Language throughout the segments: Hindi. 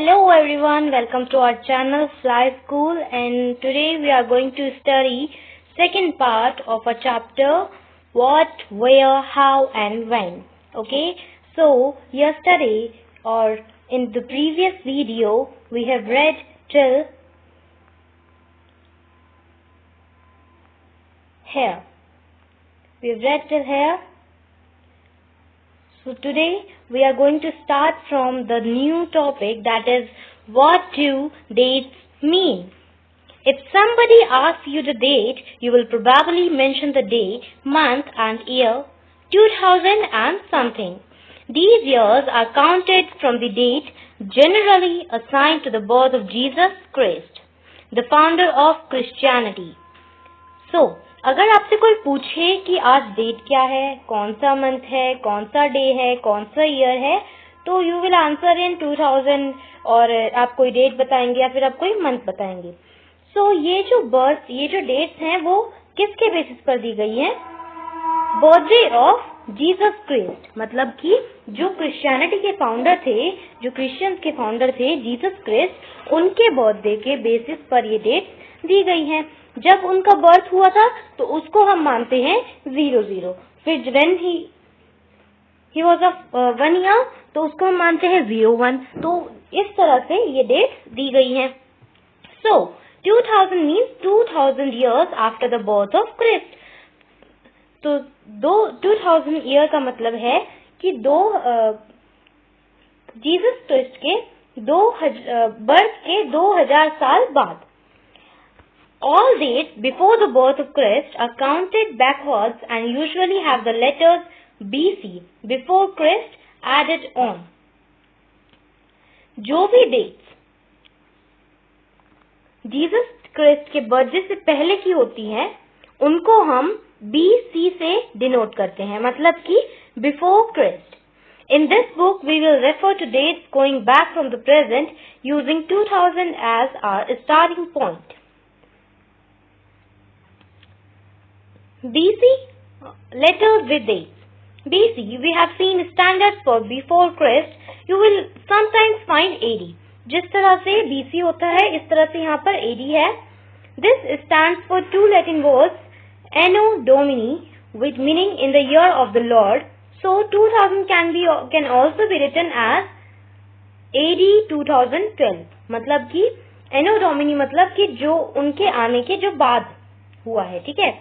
Hello everyone, welcome to our channel Fly School, and today we are going to study second part of a chapter what, where, how and when. Okay, so yesterday or in the previous video we have read till here. We have read till here. So today we are going to start from the new topic, that is what do dates mean. If somebody asks you the date, you will probably mention the day, month and year, 2000 and something. These years are counted from the date generally assigned to the birth of Jesus Christ, the founder of Christianity. So, अगर आपसे कोई पूछे कि आज डेट क्या है, कौन सा मंथ है, कौन सा डे है, कौन सा ईयर है, तो यू विल आंसर इन 2000 और आप कोई डेट बताएंगे या फिर आप कोई मंथ बताएंगे. सो ये जो डेट्स हैं वो किसके बेसिस पर दी गई हैं? बर्थडे ऑफ जीसस क्राइस्ट, मतलब कि जो क्रिश्चियनिटी के फाउंडर थे, जो क्रिश्चियंस के फाउंडर थे जीसस क्राइस्ट, उनके बर्थडे के बेसिस पर ये डेट दी गई हैं. जब उनका बर्थ हुआ था तो उसको हम मानते हैं 00. फिर when he was of 1 year तो उसको हम मानते हैं 01. तो इस तरह से ये डेट दी गई हैं. सो 2000 means 2000 years after the birth of Christ. तो 2000 ईयर का मतलब है कि जीसस क्राइस्ट के बर्थ के 2000 साल बाद. All dates before the birth of Christ are counted backwards and usually have the letters BC before Christ added on. जो भी dates जीसस क्राइस्ट के बर्थडे से पहले की होती हैं, उनको हम BC से डिनोट करते हैं, मतलब कि before Christ. In this book, we will refer to dates going back from the present using 2000 as our starting point. BC, letters with dates. BC, we have seen standards for before Christ. You will sometimes find AD. जिस तरह से BC होता है, इस तरह से यहाँ पर AD है. This stands for two Latin words, Anno Domini, with meaning in the year of the Lord. So 2000 can also be written as AD 2012. मतलब कि Anno Domini मतलब कि जो उनके आने के जो बाद हुआ है, ठीक है,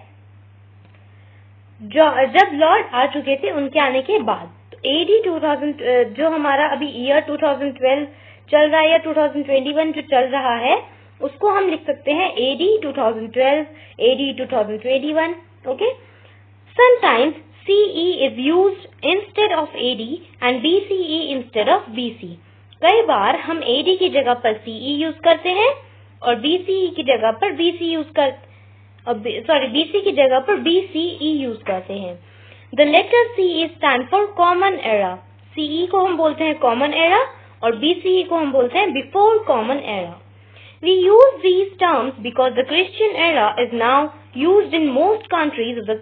जब लॉर्ड आ चुके थे उनके आने के बाद. तो AD 2000 जो हमारा अभी ईयर 2012 चल रहा है या 2021 जो चल रहा है, उसको हम लिख सकते हैं AD 2012, AD 2021. Okay. Sometimes CE is used instead of AD and BCE instead of BC. कई बार हम AD की जगह पर CE यूज करते हैं और BCE की जगह पर BC की जगह पर BCE यूज करते हैं. The letter CE stand for common era. CE को हम बोलते हैं common era और BCE को हम बोलते हैं before common era. We use these terms because the Christian era is now used in most countries of the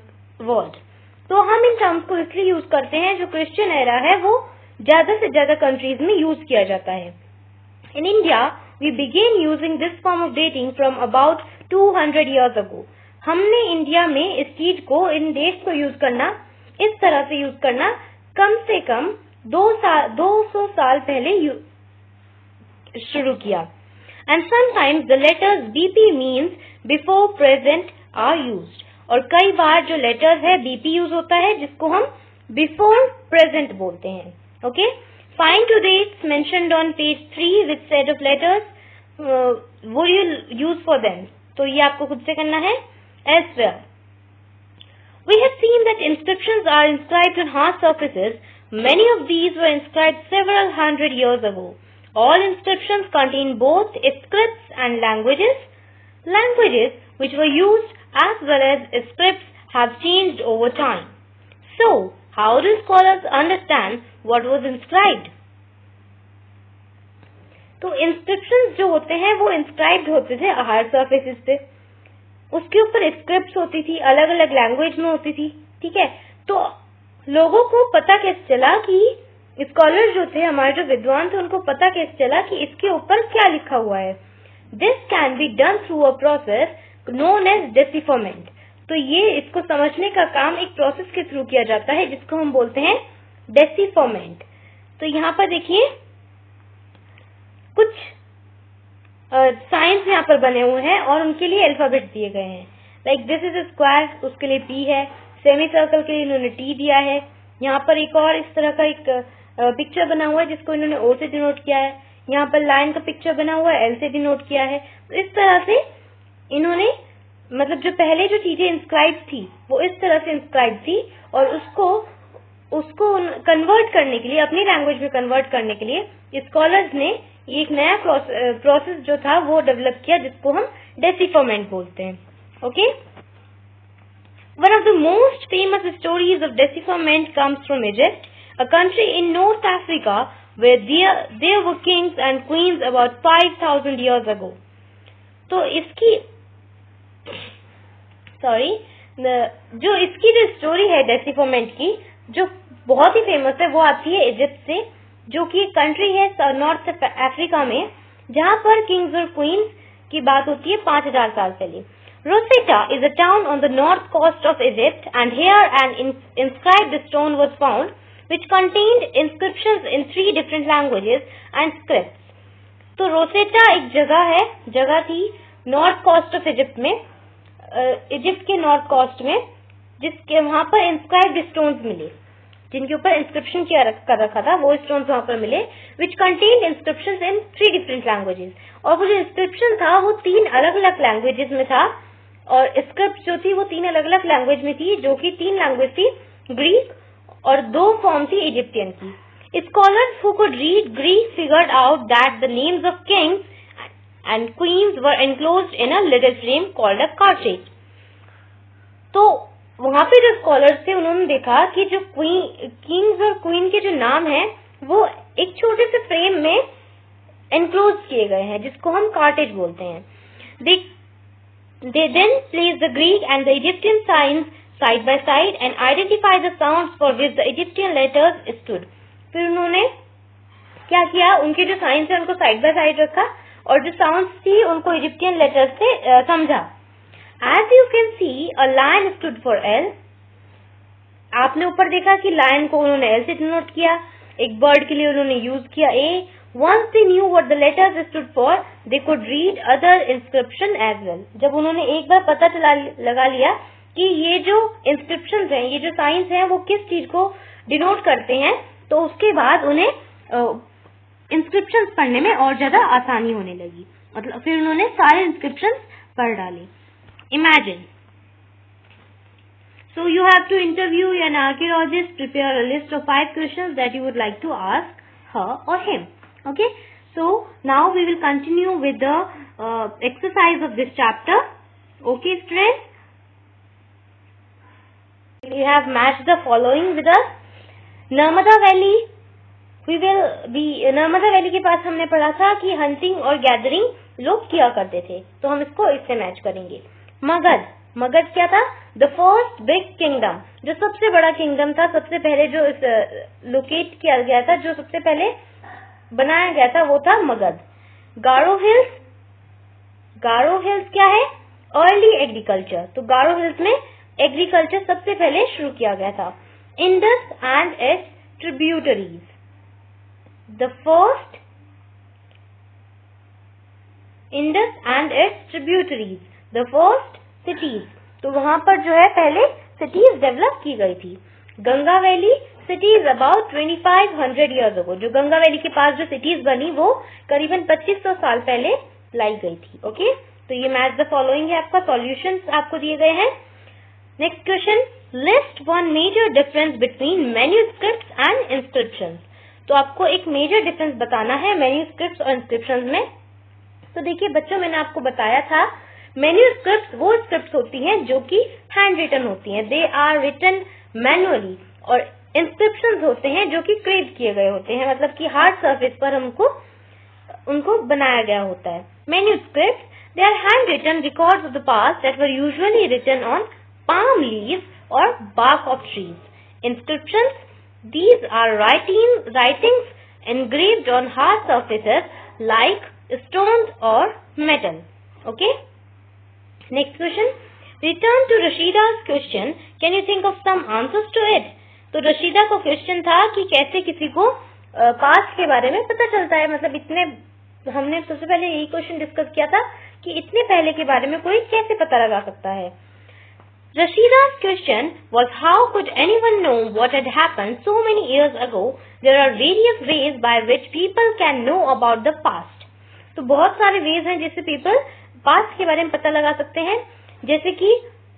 world. तो हम इन टर्म्स को इसलिए यूज करते हैं, जो क्रिश्चियन एरा है वो ज्यादा से ज्यादा कंट्रीज में यूज किया जाता है. In India, we began using this form of dating from about 200 years ago. हमने इंडिया में इस चीज को, इन डेट्स को यूज करना, इस तरह से यूज करना कम से कम 200 साल पहले शुरू किया. And sometimes the letters BP means before present are used. और कई बार जो लेटर्स है BP यूज होता है, जिसको हम before present बोलते हैं. Okay? Find two dates mentioned on page 3 with set of letters. Would you use for them? तो ये आपको खुद से करना है. Elsewhere, we have seen that inscriptions are inscribed on hard surfaces. Many of these were inscribed several hundred years ago. All inscriptions contain both scripts and languages. Languages which were used as well as scripts have changed over time. So, how do scholars understand what was inscribed? तो inscriptions जो होते हैं वो inscribed होते थे hard surfaces पे. उसके ऊपर स्क्रिप्ट्स होती थी, अलग अलग लैंग्वेज में होती थी, ठीक है. तो लोगों को पता कैसे चला कि स्कॉलर जो थे, हमारे जो विद्वान थे, उनको पता कैसे चला कि इसके ऊपर क्या लिखा हुआ है? This can be done through a process known as decipherment. तो ये इसको समझने का काम एक प्रोसेस के थ्रू किया जाता है जिसको हम बोलते हैं डेसिफरमेंट। तो यहाँ पर देखिए कुछ साइंस यहाँ पर बने हुए हैं और उनके लिए अल्फाबेट दिए गए हैं। Like this is a square, उसके लिए P है। सेमी सर्कल के लिए इन्होंने T दिया है। यहाँ पर एक और इस तरह का एक पिक्चर बना हुआ है जिसको इन्होंने O से डिनोट किया है। यहाँ पर लाइन का पिक्चर बना हुआ है, L से डिनोट किया है। तो इस तरह से इन्होंने, मतलब जो पहले जो चीजें इंस्क्राइब थी वो इस तरह से इंस्क्राइब थी, और उसको कन्वर्ट करने के लिए, अपनी लैंग्वेज में कन्वर्ट करने के लिए स्कॉलर्स ने एक नया प्रोसेस जो था वो डेवलप किया जिसको हम डेसिफरमेंट बोलते हैं। Okay, one of the most famous stories of decipherment comes from Egypt, a country in North Africa where there were kings and queens about 5,000 years ago. तो इसकी जो स्टोरी है डेसिफरमेंट की, जो बहुत ही फेमस है, वो आती है इजिप्ट से, जो कि एक कंट्री है नॉर्थ अफ्रीका में, जहाँ पर किंग्स और क्वींस की बात होती है 5,000 साल पहले। Rosetta is a town on the north coast of Egypt, and here an inscribed stone was found which contained inscriptions in 3 different languages and scripts. तो रोसेटा एक जगह थी नॉर्थ कोस्ट ऑफ इजिप्ट में, इजिप्ट के नॉर्थ कोस्ट में, जिसके वहां पर इंस्क्राइब्ड स्टोन्स मिले, जिनके ऊपर इंस्क्रिप्शन कर रखा था, वो स्टोन्स वहां पर मिले, विच कंटेन्ड इंस्क्रिप्शंस इन 3 डिफरेंट लैंग्वेजेस। और वो जो इंस्क्रिप्शन था वो 3 अलग अलग लैंग्वेजेस में था, और स्क्रिप्ट जो थी वो 3 अलग अलग लैंग्वेज में थी, जो कि 3 लैंग्वेज थी, ग्रीक और 2 फॉर्म थी इजिप्टियन की। Scholars who could read Greek figured out that the names of kings and queens were enclosed in a little frame called a cartridge. तो वहां पे जो स्कॉलर्स थे उन्होंने देखा कि जो किंग्स और क्वीन के जो नाम हैं वो एक छोटे से फ्रेम में एनक्लोज किए गए हैं, जिसको हम कार्टेज बोलते हैं। They then placed the Greek and the Egyptian signs side by side and identified the sounds for which the Egyptian letters stood. फिर उन्होंने क्या किया, उनके जो साइंस है उनको साइड बाय साइड रखा और जो साउंड्स थी उनको इजिप्टियन लेटर्स से समझा। As you can see, a lion stood for L. आपने ऊपर देखा कि लायन को उन्होंने L से डिनोट किया, एक बर्ड के लिए उन्होंने यूज किया A. Once they knew what the letters stood for, they could read other inscription as well. जब उन्होंने एक बार पता लगा लिया कि ये जो इंस्क्रिप्शंस हैं, ये जो साइंस हैं, वो किस चीज को डिनोट करते हैं, तो उसके बाद उन्हें इंस्क्रिप्शंस पढ़ने में और ज्यादा आसानी होने लगी। मतलब फिर उन्होंने सारे इंस्क्रिप्शंस पढ़ डाले। Imagine, so you have to interview an archaeologist, prepare a list of 5 questions that you would like to ask her or him. Okay, so now we will continue with the exercise of this chapter. Okay, students, we have matched the following with us. Narmada valley, Narmada valley के पास हमने पढ़ा था कि हंटिंग और गैदरिंग लोग किया करते थे, तो हम इसको इससे मैच करेंगे। मगध क्या था? द फर्स्ट बिग किंगडम, जो सबसे बड़ा किंगडम था, सबसे पहले जो लोकेट किया गया था, जो सबसे पहले बनाया गया था, वो था मगध। गारो हिल्स क्या है? अर्ली एग्रीकल्चर, तो गारो हिल्स में एग्रीकल्चर सबसे पहले शुरू किया गया था। Indus and it's tributaries, the first Indus and it's tributaries, the first cities, तो वहां पर जो है पहले सिटीज डेवलप की गई थी। Ganga valley cities about 2500 years ago, जो गंगा वैली के पास जो सिटीज बनी वो करीबन 2500 साल पहले लाई गई थी। ओके, तो ये मैच द फॉलोइंग है, आपका सॉल्यूशंस आपको दिए गए हैं। Next question, list 1 major difference between manuscripts and inscriptions. तो आपको एक मेजर डिफरेंस बताना है मैन्यूस्क्रिप्ट्स और इंस्क्रिप्शंस में। तो देखिए बच्चों, मैंने आपको बताया था मैन्यूस्क्रिप्ट्स वो स्क्रिप्ट्स होती हैं जो कि हैंड रिटन होती हैं, दे आर रिटन मैनुअली, और इंस्क्रिप्शंस होते हैं जो कि क्रेव किए गए होते हैं, मतलब कि हार्ड सरफेस पर उनको बनाया गया होता है। Manuscripts, they are hand written records of the past that were usually written on palm leaves or bark of trees. Inscriptions, These are writings engraved on hard surfaces like stones or metal. Okay? Next question. Return to Rashida's question. Can you think of some answers to it? तो रशीदा का क्वेश्चन था कि कैसे किसी को पास्ट के बारे में पता चलता है, मतलब इतने, हमने सबसे पहले यही क्वेश्चन डिस्कस किया था कि इतने पहले के बारे में कोई कैसे पता लगा सकता है. Rashida's question was how could anyone know what had happened so many years ago? There are various ways by which people can know about the past. तो बहुत सारे वेज हैं जिससे पीपल पास्ट के बारे में पता लगा सकते हैं, जैसे कि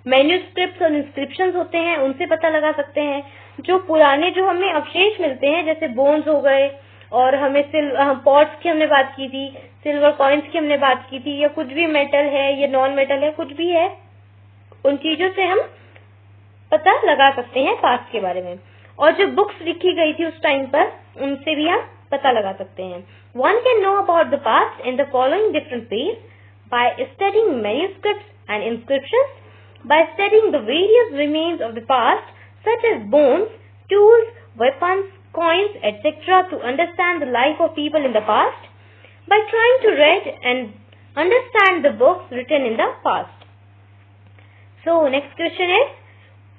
मैन्यूस्क्रिप्ट्स और इंस्क्रिप्शंस होते हैं, उनसे पता लगा सकते हैं. जो पुराने जो हमें अवशेष मिलते हैं, जैसे बोन्स हो गए, और हमें पॉट्स की हमने बात की थी, सिल्वर कॉइन्स की हमने बात की थी, या कुछ भी मेटल है या नॉन मेटल है, कुछ भी है, उन चीजों से हम पता लगा सकते हैं पास्ट के बारे में. और जो बुक्स लिखी गई थी उस टाइम पर, उनसे भी हम पता लगा सकते हैं. One can know about the past in the following different ways: by studying manuscripts and inscriptions, by studying the various remains of the past such as bones, tools, weapons, coins, etc. to understand the life of people in the past, by trying to read and understand the books written in the past. So next question is,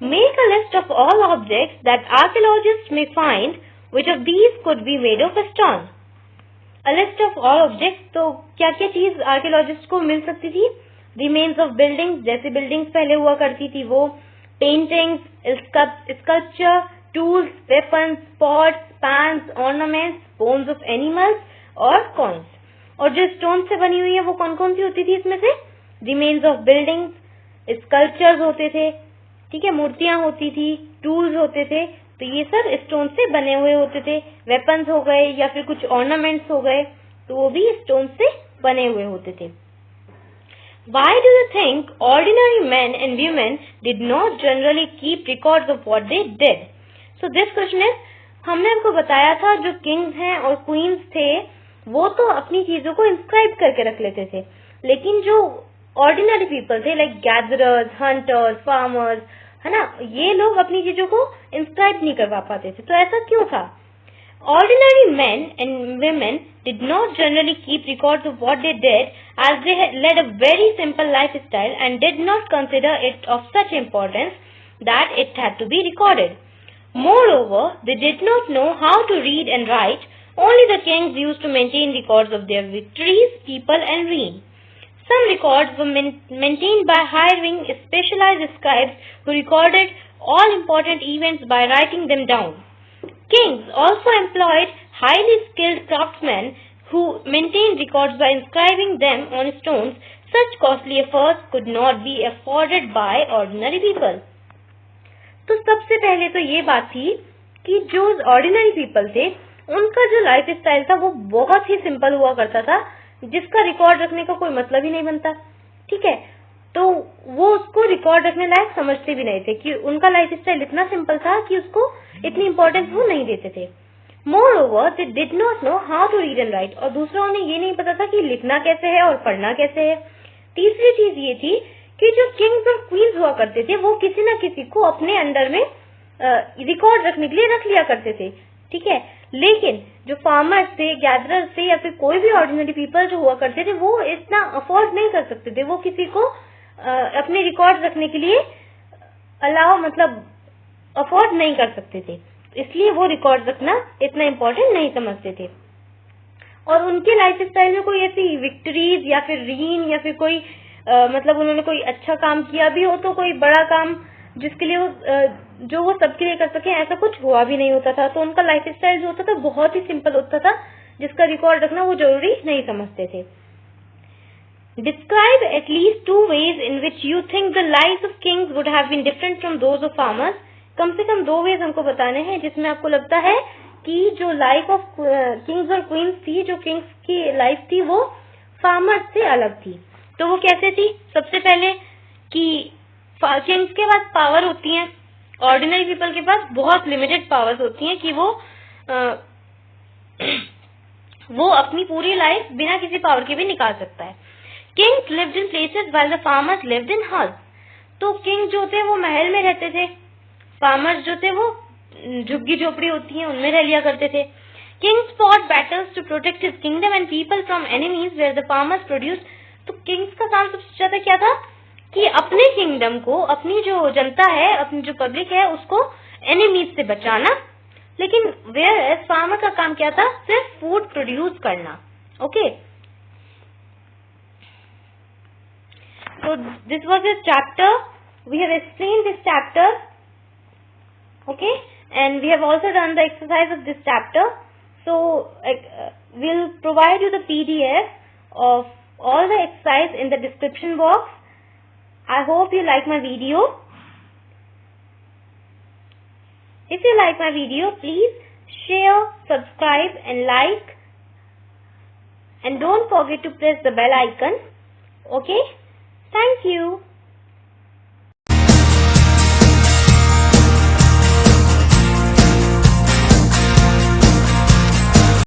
make a list of all objects that archaeologists may find. Which of these could be made of stone? A list of all objects. तो क्या क्या चीज आर्कियोलॉजिस्ट को मिल सकती थी? Remains of buildings, जैसे बिल्डिंग्स पहले हुआ करती थी वो, paintings, sculpture, tools, weapons, pots, pans, ornaments, bones of animals और कॉइन्स. और जो स्टोन से बनी हुई है वो कौन कौन सी होती थी इसमें से? रिमेन्स ऑफ बिल्डिंग्स, स्कल्पचर्स होते थे, ठीक है, मूर्तियां होती थी, टूल्स होते थे, तो ये सब स्टोन से बने हुए होते थे. वेपन्स हो गए या फिर कुछ ऑर्नामेंट्स हो गए, तो वो भी स्टोन से बने हुए होते थे. Why do you think ordinary men and women did not generally keep records of what they did? So this question is, हमने आपको बताया था जो किंग्स हैं और क्वींस थे वो तो अपनी चीजों को इंस्क्राइब करके रख लेते थे, लेकिन जो ऑर्डिनरी पीपल थे लाइक गैदरर्स, हंटर्स, फार्मर्स, है ना, ये लोग अपनी चीजों को इंस्क्राइब नहीं करवा पाते थे. तो ऐसा क्यों था? Ordinary men and women did not generally keep records of what they did, as they had led a very simple lifestyle and did not consider it of such importance that it had to be recorded. Moreover, they did not know how to read and write. Only the kings used to maintain records of their victories, people and reign. Some records were maintained by hiring specialized scribes who recorded all important events by writing them down. Kings also employed highly skilled craftsmen who maintained records by inscribing them on stones. Such costly efforts could not be afforded by ordinary people. तो सबसे पहले तो ये बात थी कि जो ऑर्डिनरी पीपल थे उनका जो लाइफ स्टाइल था वो बहुत ही सिंपल हुआ करता था, जिसका रिकॉर्ड रखने का कोई मतलब ही नहीं बनता. ठीक है, तो वो उसको रिकॉर्ड रखने लायक समझते भी नहीं थे कि उनका लाइफ स्टाइल इतना सिंपल था कि उसको इतनी इम्पोर्टेंस वो नहीं देते थे. Moreover, they did not know how to read and write. और दूसरा उन्हें ये नहीं पता था कि लिखना कैसे है और पढ़ना कैसे है. तीसरी चीज ये थी कि जो किंग्स और क्वींस हुआ करते थे वो किसी न किसी को अपने अंडर में रिकॉर्ड रखने के लिए रख लिया करते थे. ठीक है, लेकिन जो फार्मर्स थे, गैदरर्स थे या फिर कोई भी ऑर्डिनरी पीपल जो हुआ करते थे वो इतना अफोर्ड नहीं कर सकते थे. वो किसी को अपने रिकॉर्ड रखने के लिए अफोर्ड नहीं कर सकते थे, इसलिए वो रिकॉर्ड रखना इतना इम्पोर्टेंट नहीं समझते थे. और उनके लाइफ स्टाइल में कोई ऐसी विक्ट्रीज या फिर रीन या फिर कोई उन्होंने कोई अच्छा काम किया भी हो तो कोई बड़ा काम जिसके लिए जो वो सबके लिए कर सके ऐसा कुछ हुआ भी नहीं होता था. तो उनका लाइफ स्टाइल जो होता था बहुत ही सिंपल होता था, जिसका रिकॉर्ड रखना वो जरूरी नहीं समझते थे. Describe at least 2 ways in which you think the lives of kings would have been different from those of farmers. कम से कम 2 ways हमको बताने हैं जिसमें आपको लगता है कि जो लाइफ ऑफ किंग्स और क्वींस थी, जो किंग्स की लाइफ थी वो फार्मर्स से अलग थी. तो वो कैसे थी? सबसे पहले कि किंग्स के पास पावर होती है, ऑर्डिनरी पीपल के पास बहुत लिमिटेड पावर्स होती हैं कि वो अपनी पूरी लाइफ बिना किसी पावर के भी निकाल सकता है. Kings lived in places while the farmers lived in huts. तो किंग जो थे वो महल में रहते थे, फार्मर्स जो थे वो झुग्गी झोपड़ी होती है उनमें रह लिया करते थे। Kings fought battles to protect his kingdom and people from enemies where the farmers produce. तो किंग्स का काम सबसे ज्यादा क्या था कि अपने किंगडम को, अपनी जो जनता है, अपनी जो पब्लिक है, उसको एनिमीज से बचाना। लेकिन वेयर एज फार्मर का काम क्या था? सिर्फ फूड प्रोड्यूस करना। Okay, so this was a chapter. We have explained this chapter, okay, and we have also done the exercise of this chapter. So we'll provide you the PDF of all the exercise in the description box. I hope you like my video. If you like my video, please share, subscribe and like, and don't forget to press the bell icon. Okay, thank you.